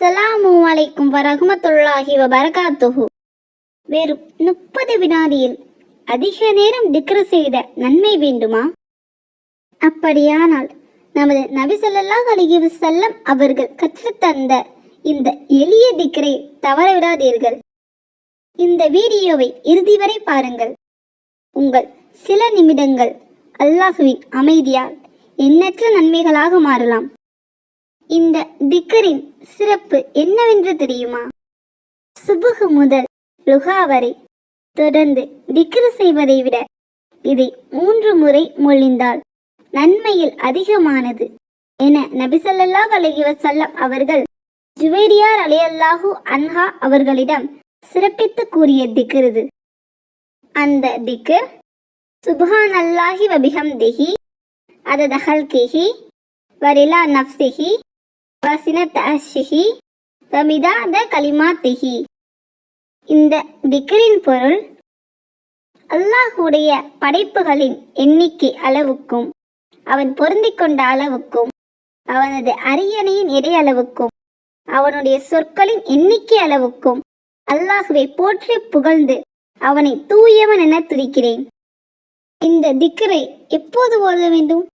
அஸ்ஸலாமு அலைக்கும் வரஹ்மத்துல்லாஹி வபரகாத்துஹு. வெறும் 30 வினாடியில் அதிக நேரம் திக்ரு செய்த நன்மை வேண்டுமா? அப்படியானால் நமது நபி ஸல்லல்லாஹு அலைஹி வஸல்லம் அவர்கள் கற்றுத்தந்த இந்த எளிய திக்ரை தவறவிடாதீர்கள். இந்த வீடியோவை இறுதி வரை பாருங்கள். உங்கள் சில நிமிடங்கள் அல்லாஹ்வின் அமைதியால் எண்ணற்ற நன்மைகளாக மாறலாம். இந்த திக்ரின் சிறப்பு என்னவென்று தெரியுமா? சுபுஹ் முதல் லுஹா வரை தொடர்ந்து திக்ரு செய்வதை விட இதை 3 முறை மொழிந்தால் நன்மையில் அதிகமானது என நபி ஸல்லல்லாஹு அலைஹி வஸல்லம் அவர்கள் ஜுவைரியா ரலியல்லாஹு அன்ஹா அவர்களிடம் சிறப்பித்து கூறிய திக்ரு. அந்த திக்ர் சுப்ஹானல்லாஹி வபிஹம்திஹி அதத ஹல்கிஹி வரிலா நஃப்ஸிஹி வஸினத அர்ஷிஹி வமிதாத கலிமாத்திஹி. இந்த திக்ரின் பொருள், அல்லாஹ்வுடைய படைப்புகளின் எண்ணிக்கை அளவுக்கும் அவன் பொருந்திக் கொண்ட அளவுக்கும் அவனது அரியணையின் எடை அளவுக்கும் அவனுடைய சொற்களின் எண்ணிக்கை அளவுக்கும் அல்லாஹ்வை போற்றி புகழ்ந்து அவனை தூயவன் என துதிக்கிறேன். இந்த திக்ரை எப்போது ஓத வேண்டும்?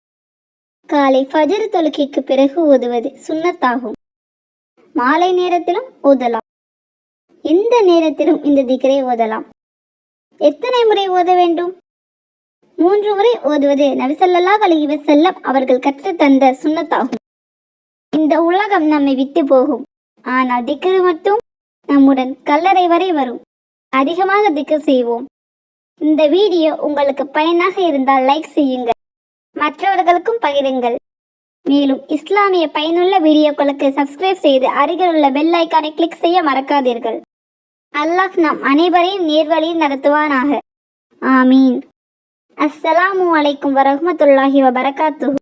காலை ஃபஜ்ர் தொழுகைக்கு பிறகு ஓதுவது சுன்னத்தாகும். மாலை நேரத்திலும் ஓதலாம். எந்த நேரத்திலும் இந்த திக்ரை ஓதலாம். எத்தனை முறை ஓத வேண்டும்? 3 முறை ஓதுவது நபி ஸல்லல்லாஹு அலைஹி வஸல்லம் அவர்கள் கற்றுத்தந்த சுன்னத்தாகும். இந்த உலகம் நம்மை விட்டு போகும், ஆனால் திக்ரு மட்டும் நம்முடன் கல்லறை வரை வரும். அதிகமாக திக்ரு செய்வோம். இந்த வீடியோ உங்களுக்கு பயனாக இருந்தால் லைக் செய்யுங்கள், மற்றவர்களுக்கும் பகிருங்கள். மேலும் இஸ்லாமிய பயனுள்ள வீடியோக்களுக்கு சப்ஸ்கிரைப் செய்து அருகில் உள்ள பெல் ஐக்கானை கிளிக் செய்ய மறக்காதீர்கள். அல்லாஹ் நம் அனைவரையும் நேர்வழியில் நடத்துவானாக. ஆமீன். அஸ்ஸலாமு அலைக்கும் வரஹ்மத்துல்லாஹி வபரகாத்துஹு.